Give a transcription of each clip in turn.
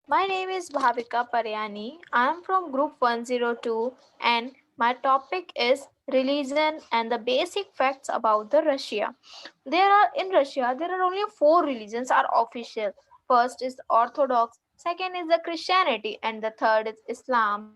My name is Bhavika Paryani. I am from Group 102 and my topic is religion and the basic facts about the Russia. There are only four religions are official. First is Orthodox, second is the Christianity and the third is Islam,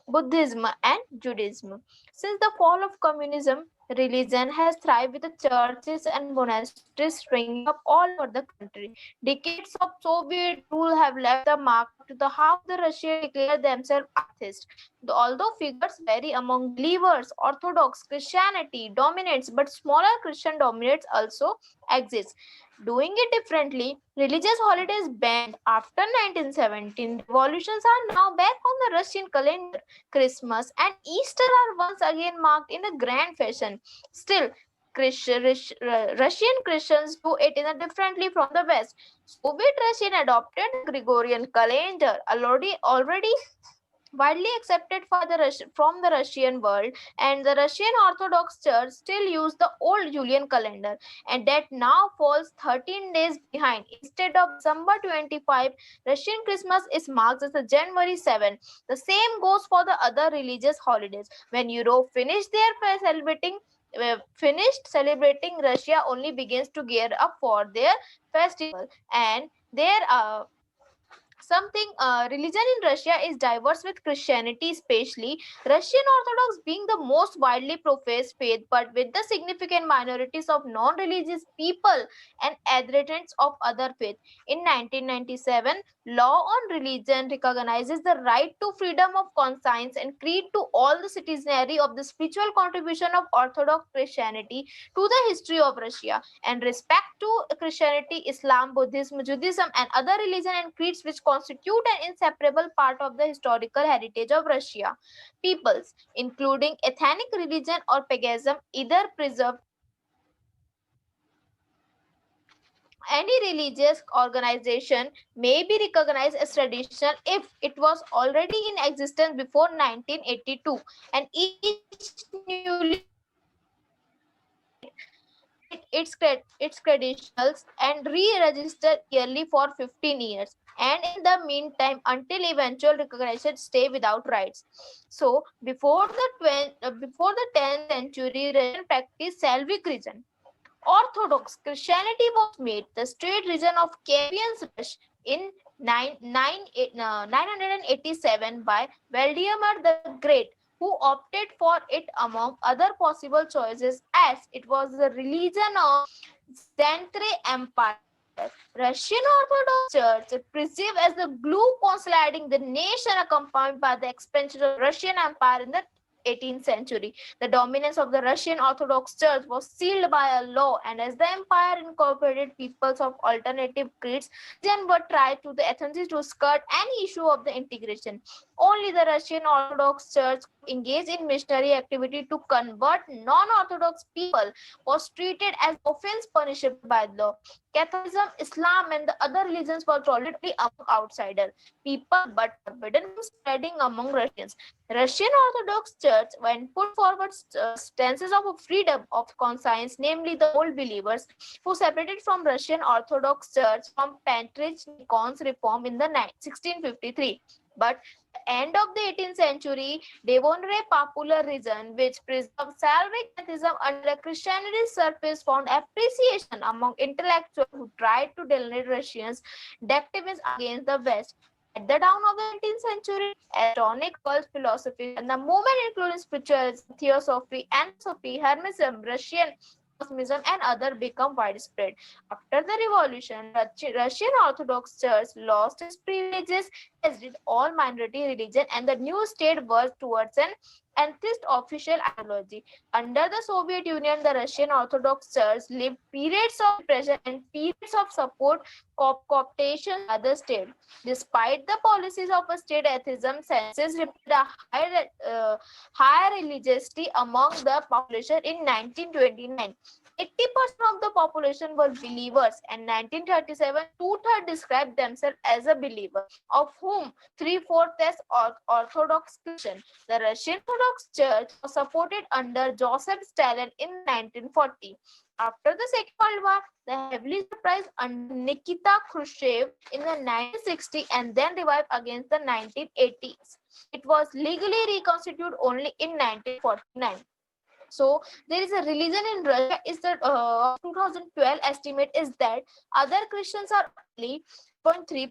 Buddhism and Judaism. Since the fall of communism, religion has thrived with the churches and monasteries springing up all over the country. Decades of Soviet rule have left the mark to the how the Russia declare themselves atheist. Although figures vary among believers, Orthodox Christianity dominates, but smaller Christian dominates also exist. Doing it differently, religious holidays banned after 1917. Revolutions are now back on the Russian calendar. Christmas and Easter are once again marked in a grand fashion. Still, Russian Christians do it in a differently from the West. Soviet Russian adopted the Gregorian calendar, already widely accepted for from the Russian world, and the Russian Orthodox Church still use the old Julian calendar, and that now falls 13 days behind. Instead of December 25, Russian Christmas is marked as the January 7. The same goes for the other religious holidays. When Europe finished celebrating, Russia only begins to gear up for their festival, and there something religion in Russia is diverse with Christianity, especially Russian Orthodox being the most widely professed faith, but with the significant minorities of non-religious people and adherents of other faith. In 1997, law on religion recognizes the right to freedom of conscience and creed to all the citizenry of the spiritual contribution of Orthodox Christianity to the history of Russia, and respect to Christianity, Islam, Buddhism, Judaism, and other religions and creeds which constitute an inseparable part of the historical heritage of Russia. Peoples, including ethnic religion or paganism, either preserved any religious organization may be recognized as traditional if it was already in existence before 1982, and each newly organized religion must update its credentials and re-register yearly for 15 years, and in the meantime until eventual recognition stay without rights. So before the 10th century, Russian practiced Slavic religion. Orthodox Christianity was made the state religion of Kievan Rus in 987 by Vladimir the Great, who opted for it among other possible choices as it was the religion of Xanthare Empire. Russian Orthodox Church perceived as the glue consolidating the nation, accompanied by the expansion of the Russian Empire in the 18th century. The dominance of the Russian Orthodox Church was sealed by a law, and as the empire incorporated peoples of alternative creeds, then were tried to the Athens to skirt any issue of the integration. Only the Russian Orthodox Church could engage in missionary activity to convert non-Orthodox people, was treated as offense punishable by law. Catholicism, Islam, and the other religions were tolerably among outsider people, but forbidden from spreading among Russians. Russian Orthodox Church, when put forward stances of freedom of conscience, namely the old believers who separated from Russian Orthodox Church from Patriarch Nikon's reform in the 1653. But the end of the 18th century, Devonre popular religion, which preserved Slavic atheism under a Christianity surface, found appreciation among intellectuals who tried to delineate Russians' activism against the West. At the dawn of the 18th century, Platonic world philosophy and the movement including spiritualism, theosophy, anthroposophy, Hermetism, Russian Gnosticism, and other become widespread. After the revolution, Russian Orthodox Church lost its privileges, as did all minority religion, and the new state worked towards an atheist official ideology. Under the Soviet Union, the Russian Orthodox Church lived periods of repression and periods of support cooptation by the state. Despite the policies of a state atheism, census reported a higher religiosity among the population in 1929. 80% of the population were believers, and 1937, two-thirds described themselves as a believer, of whom three-fourths as Orthodox Christian. The Russian Orthodox Orthodox Church was supported under Joseph Stalin in 1940. After the Second World War, the heavily suppressed under Nikita Khrushchev in the 1960 and then revived against the 1980s. It was legally reconstituted only in 1949. So there is a religion in Russia is that 2012 estimate is that other Christians are only 0.3%,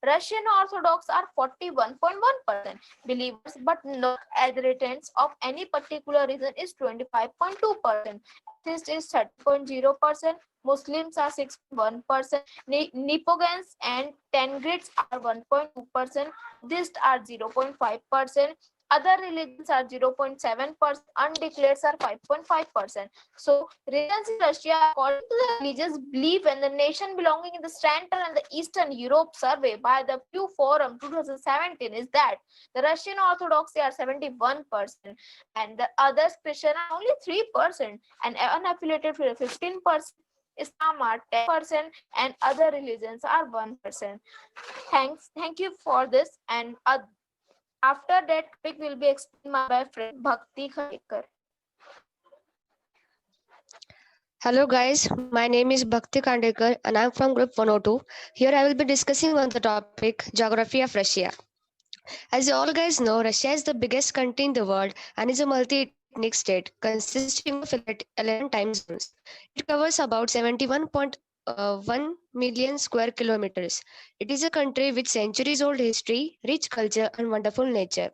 Russian Orthodox are 41.1% believers, but not adherents of any particular religion is 25.2%. Atheists is 30.0%, Muslims are 6.1%, Nipogans and Tengrids are 1.2%, Buddhists are 0.5%, other religions are 0.7%, undeclared are 5.5%. So, religions in Russia, according to the religious belief and the nation belonging in the Central and the Eastern Europe survey by the Pew Forum 2017 is that the Russian Orthodoxy are 71% and the others Christian are only 3% and unaffiliated 15%. Islam are 10% and other religions are 1%. Thank you for this, and after that topic will be explained by my friend Bhakti Khandekar. Hello guys, my name is Bhakti Khandekar and I am from group 102. Here I will be discussing on the topic Geography of Russia. As you all guys know, Russia is the biggest country in the world and is a multi-ethnic state consisting of 11 time zones. It covers about 71.1 million square kilometers. It is a country with centuries old history, rich culture and wonderful nature.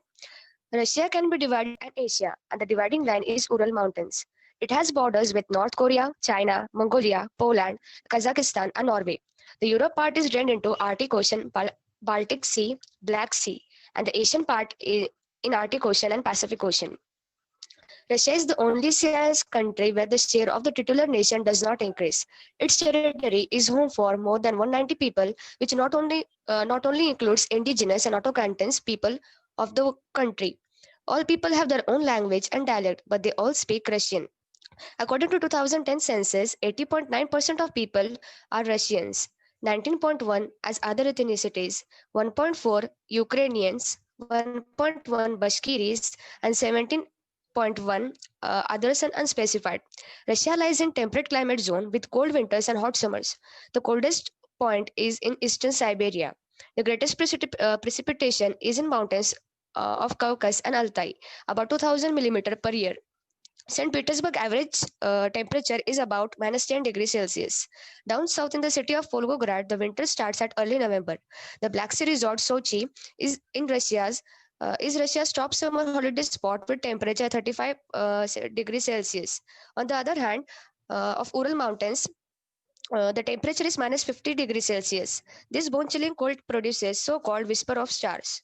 Russia can be divided into Asia and the dividing line is Ural Mountains. It has borders with North Korea, China, Mongolia, Poland, Kazakhstan, and Norway. The Europe part is drained into Arctic Ocean, Baltic Sea, Black Sea, and the Asian part is in Arctic Ocean and Pacific Ocean. Russia is the only CIS country where the share of the titular nation does not increase. Its territory is home for more than 190 people, which not only includes indigenous and autochthonous people of the country. All people have their own language and dialect, but they all speak Russian. According to 2010 census, 80.9% of people are Russians, 19.1 as other ethnicities, 1.4 Ukrainians, 1.1 Bashkiris, and 17.1 others and unspecified. Russia lies in temperate climate zone with cold winters and hot summers. The coldest point is in eastern Siberia. The greatest precipitation is in mountains of Caucasus and Altai, about 2000 millimeter per year. St. Petersburg average temperature is about -10 degrees Celsius. Down south in the city of Volgograd, the winter starts at early November. The Black Sea resort Sochi is Russia's top summer holiday spot with temperature 35 degrees Celsius. On the other hand, of Ural Mountains, the temperature is -50 degrees Celsius. This bone-chilling cold produces so-called whisper of stars.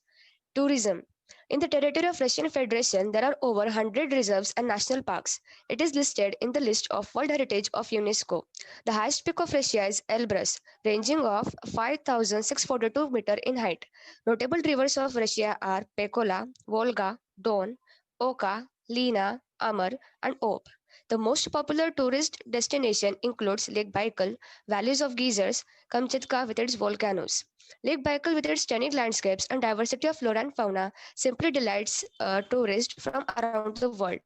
Tourism. In the territory of Russian Federation, there are over 100 reserves and national parks. It is listed in the list of World Heritage of UNESCO. The highest peak of Russia is Elbrus, ranging of 5,642 meters in height. Notable rivers of Russia are Pekola, Volga, Don, Oka, Lena, Amur, and Ob. The most popular tourist destination includes Lake Baikal, valleys of geysers, Kamchatka with its volcanoes. Lake Baikal, with its stunning landscapes and diversity of flora and fauna, simply delights tourists from around the world.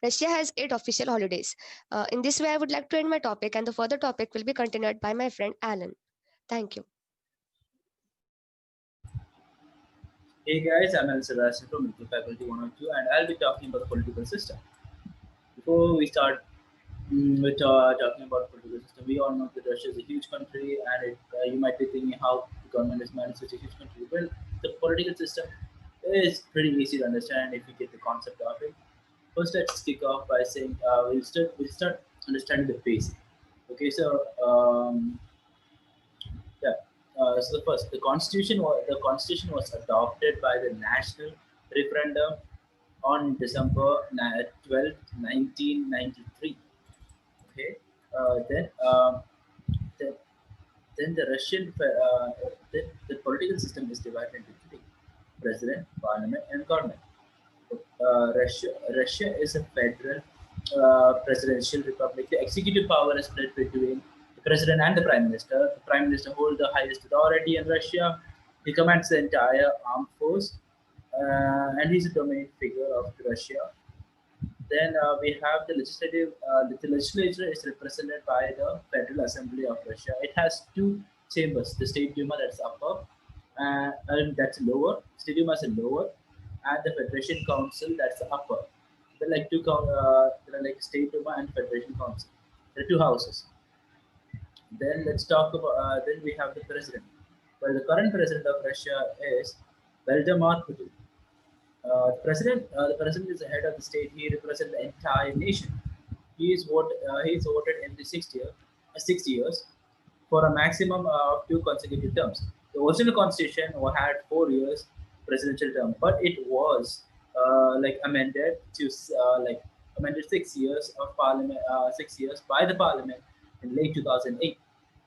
Russia has 8 official holidays. In this way, I would like to end my topic, and the further topic will be continued by my friend Alan. Thank you. Hey guys, I'm Al Sebastian from Mental Faculty 102 and I'll be talking about the political system. Before we start talking about political system, we all know that Russia is a huge country and you might be thinking how the government is managing such a huge country. Well, the political system is pretty easy to understand if you get the concept of it. First, let's kick off by saying we'll start understanding the basic. Okay, so yeah. So the constitution was adopted by the national referendum on December 12th, 1993. Okay. Then then then the the political system is divided into three: president, parliament, and government. Russia is a federal presidential republic. The executive power is split between the president and the prime minister. The prime minister holds the highest authority in Russia. He commands the entire armed force. and he's a dominant figure of Russia. Then we have the legislative. The legislature is represented by the Federal Assembly of Russia. It has two chambers: the State Duma, that's upper, and that's lower. State Duma is lower, and the Federation Council, that's the upper. There are like State Duma and Federation Council. There are two houses. Then let's talk about. Then we have the president. Well, the current president of Russia is Vladimir Putin. The president is the head of the state. He represents the entire nation. He is voted every 6 years for a maximum of two consecutive terms. The original constitution had 4 years presidential term, but it was amended to amended 6 years of parliament, 6 years by the parliament in late 2008.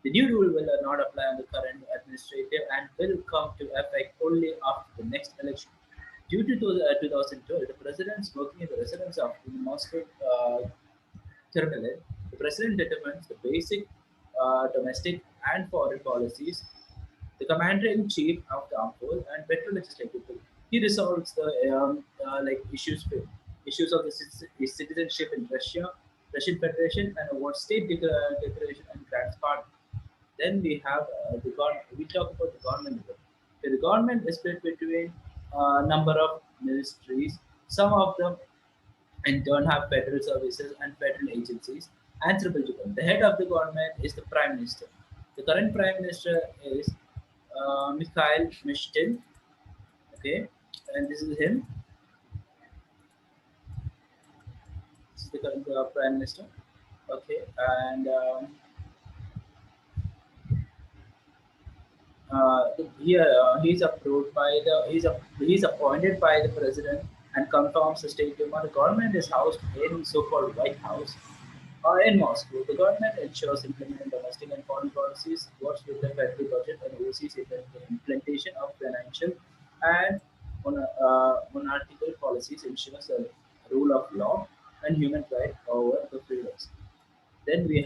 The new rule will not apply on the current administrative and will come to effect only after the next election. Due to 2012, the presidents working in the residence of the Moscow Terminal, the president determines the basic domestic and foreign policies. The commander-in-chief of the armed force and federal legislative bill. He resolves the issues of the citizenship in Russia, Russian Federation, and awards state declaration and grants pardon. Then we have the government. We talk about the government. The government is split between a number of ministries. Some of them in turn have federal services and federal agencies answerable to them. The head of the government is the prime minister. The current prime minister is Mikhail Mishustin. Okay, and this is him. This is the current prime minister. Okay, and here he's approved by the he's appointed by the president and confirms the state duma. The government is housed in so-called White House in Moscow. The government ensures implementing domestic and foreign policies, works with the federal budget, and oversees the implementation of financial and monarchical policies, ensures the rule of law and human rights over the freedoms. Then we'll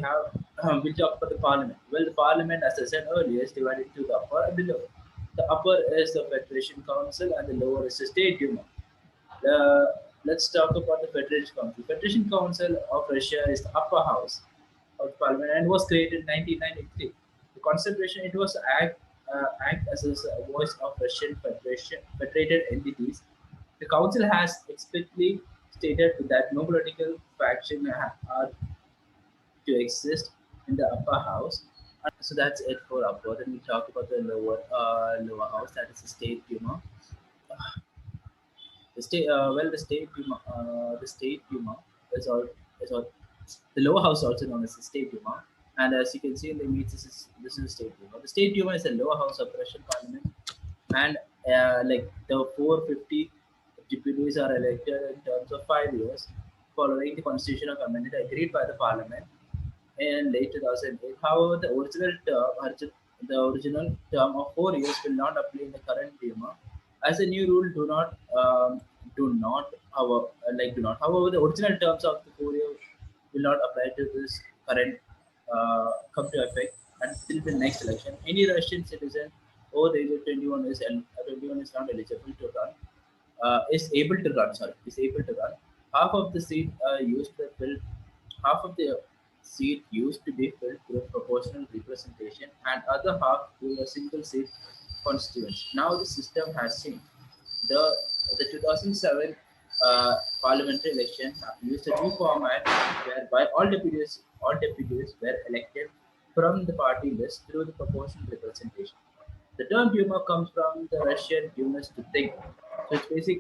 talk about the parliament. Well, the parliament, as I said earlier, is divided into the upper and the lower. The upper is the Federation Council and the lower is the State Duma. Let's talk about the Federation Council. Federation Council of Russia is the upper house of the parliament and was created in 1993. The constitution, it was act as a voice of Russian Federation federated entities. The council has explicitly stated that no political faction are to exist in the upper house. So that's it for upper. Then we talk about the lower house, that is the State Duma. The State Duma is all the lower house, also known as the State Duma. And as you can see in the image, this is the State Duma. The State Duma is the lower house of Russian Parliament, and like the 450 deputies are elected in terms of 5 years, following the constitutional amendment agreed by the Parliament in late 2008. However, the original term of 4 years will not apply in the current Duma, as the new rule do not. However, the original terms of the 4 year will not apply to this current come to effect until the next election. Any Russian citizen over the age of 21 is not eligible to run. Is able to run. Sorry, is able to run. Half of the seat used to fill. Half of the seat used to be filled through proportional representation, and other half through a single seat constituency. Now the system has changed. The 2007 parliamentary election used a new format whereby all deputies were elected from the party list through the proportional representation. The term Duma comes from the Russian Dumas to think. So it's basic.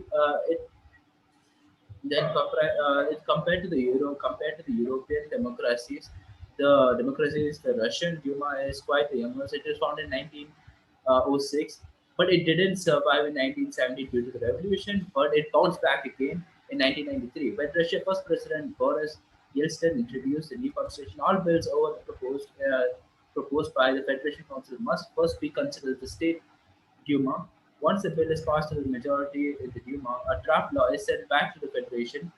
It's compared to the European democracies. The Russian Duma is quite young. It was founded in 1906, but it didn't survive in 1970 due to the revolution. But it bounced back again in 1993 when Russia's first president Boris Yeltsin introduced the new constitution. All bills proposed by the Federation Council must first be considered the State Duma. Once the bill is passed to the majority in the Duma, a draft law is sent back to the Federation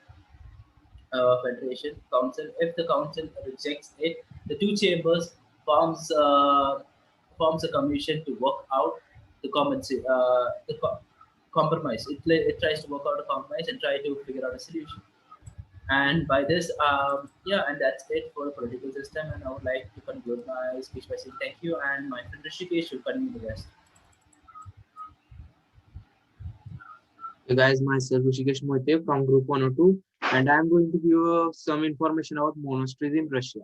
Council. If the Council rejects it, the two chambers forms a commission to work out the common compromise. It tries to work out a compromise and try to figure out a solution. And by this, yeah, and that's it for the political system. And I would like to conclude my speech by saying thank you, and my friend Rishikesh will continue the rest. Hey guys, myself Rishikesh Moite from Group 102, and I'm going to give some information about monasteries in Russia.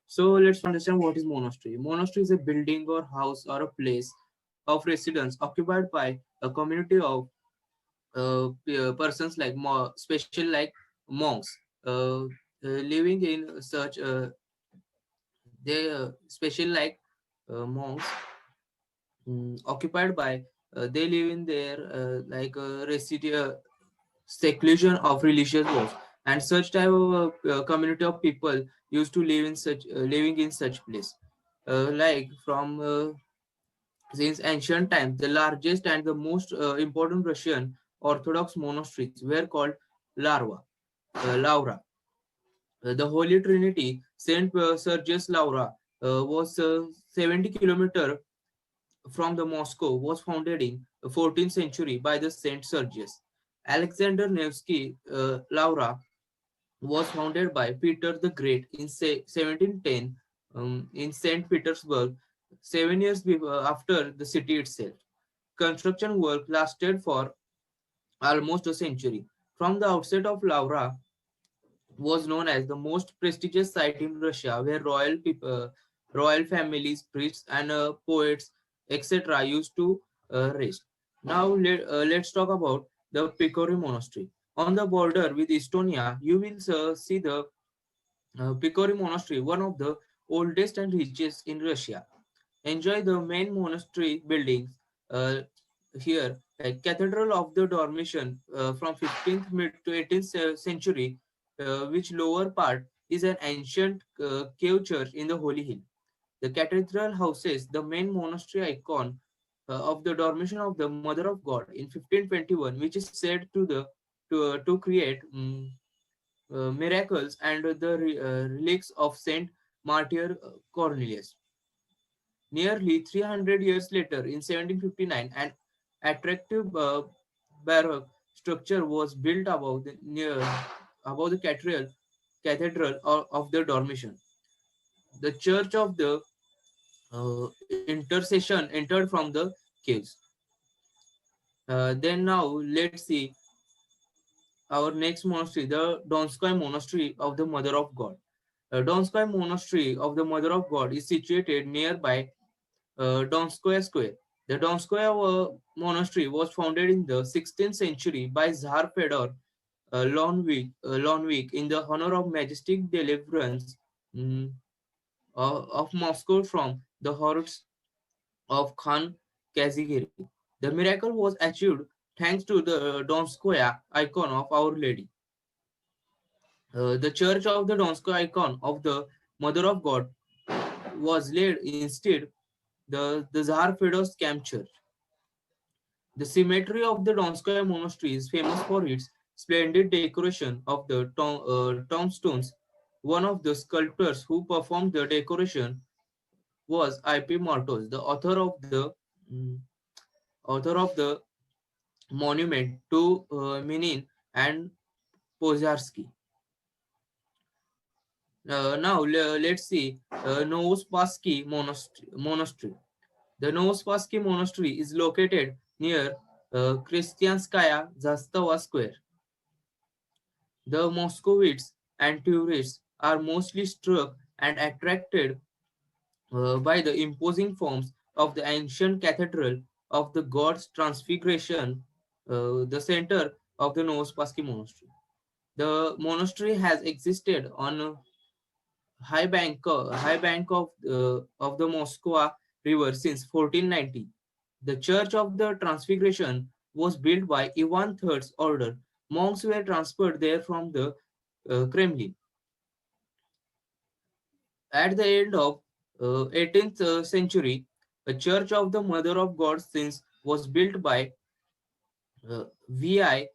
So let's understand what is monastery. Monastery is a building or house or a place of residence occupied by a community of persons like special like monks living in such they special like monks occupied by they live in their seclusion of religious laws, and such type of community of people used to live in such living in such place like from since ancient times the largest and the most important Russian Orthodox monasteries were called Laura. The Holy Trinity, Saint Sergius Laura, was 70 kilometer from the Moscow, was founded in the 14th century by the Saint Sergius. Alexander Nevsky Laura was founded by Peter the Great in 1710 in St. Petersburg, 7 years after the city itself. Construction work lasted for almost a century. From the outset of Laura, was known as the most prestigious site in Russia, where royal families, priests, and poets, etc., used to rest. Now let's talk about the Picori Monastery. On the border with Estonia, you will see the Picori Monastery, one of the oldest and richest in Russia. Enjoy the main monastery buildings uh, here, like Cathedral of the Dormition from 15th mid to 18th century, which lower part is an ancient cave church in the Holy Hill. The cathedral houses the main monastery icon of the Dormition of the Mother of God in 1521, which is said to create miracles and the relics of Saint Martyr Cornelius. Nearly 300 years later, in 1759, an attractive Baroque structure was built above the cathedral of the Dormition. The Church of the Intercession entered from the caves. Then now let's see our next monastery, the Donskoy Monastery of the Mother of God. Donskoy Monastery of the Mother of God is situated nearby Donskoy Square. The Donskoy monastery was founded in the 16th century by Tsar Fedor Lonvik in the honor of majestic deliverance mm, of Moscow from the hordes of Khan Kazimir. The miracle was achieved thanks to the Donskoy icon of Our Lady. The church of the Donskoy icon of the Mother of God was laid instead the Tsar Fedor's camp church. The cemetery of the Donskoy Monastery is famous for its splendid decoration of the tombstones. One of the sculptors who performed the decoration was I.P. Martos, the mm, author of the monument to Minin and Pozarsky. Now let's see Novospassky Monastery. The Novospassky Monastery is located near Kristianskaya Zastava Square. The Moscovites and tourists are mostly struck and attracted by the imposing forms of the ancient cathedral of the God's Transfiguration, the center of the Novospassky Monastery. The monastery has existed on a high bank of the Moskva River since 1490. The Church of the Transfiguration was built by Ivan III's order. Monks were transferred there from the Kremlin. At the end of 18th century, a Church of the Mother of God since was built by VI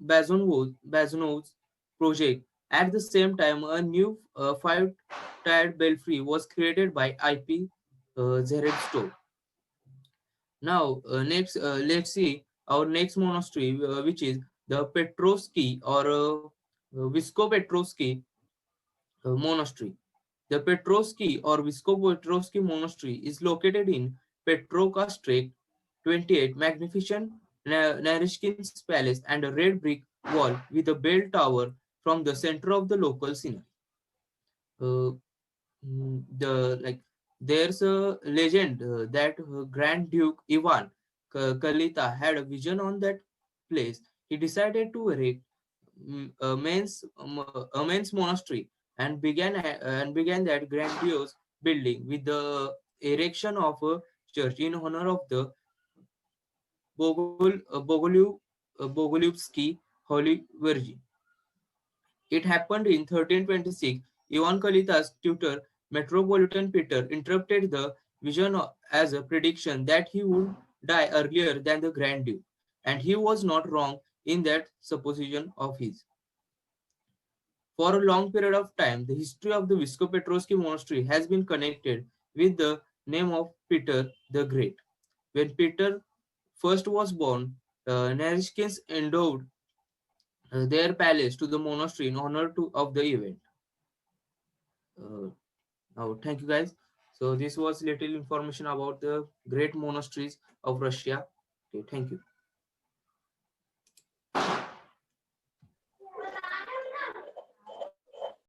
Bazonov's project. At the same time, a new five-tiered belfry was created by IP Zerevstov. Now, let's see our next monastery, which is the Petrovsky or Visko-Petrovsky monastery. The Petrovsky or Visko-Petrovsky monastery is located in Petrovka Street 28, magnificent Narishkin's palace and a red brick wall with a bell tower from the center of the local scenery. Uh, the like there's a legend that Grand Duke Ivan Kalita had a vision on that place. He decided to erect a men's monastery and began that grandiose building with the erection of a church in honor of the Bogolyubsky Holy Virgin. It happened in 1326. Ivan Kalita's tutor, Metropolitan Peter, interrupted the vision as a prediction that he would die earlier than the Grand Duke, and he was not wrong in that supposition of his. For a long period of time, the history of the Visko-Petrovsky monastery has been connected with the name of Peter the Great. When Peter first was born, Narishkins endowed their palace to the monastery in honor of the event. Uh, Now, thank you guys. So this was little information about the great monasteries of Russia. Okay, thank you.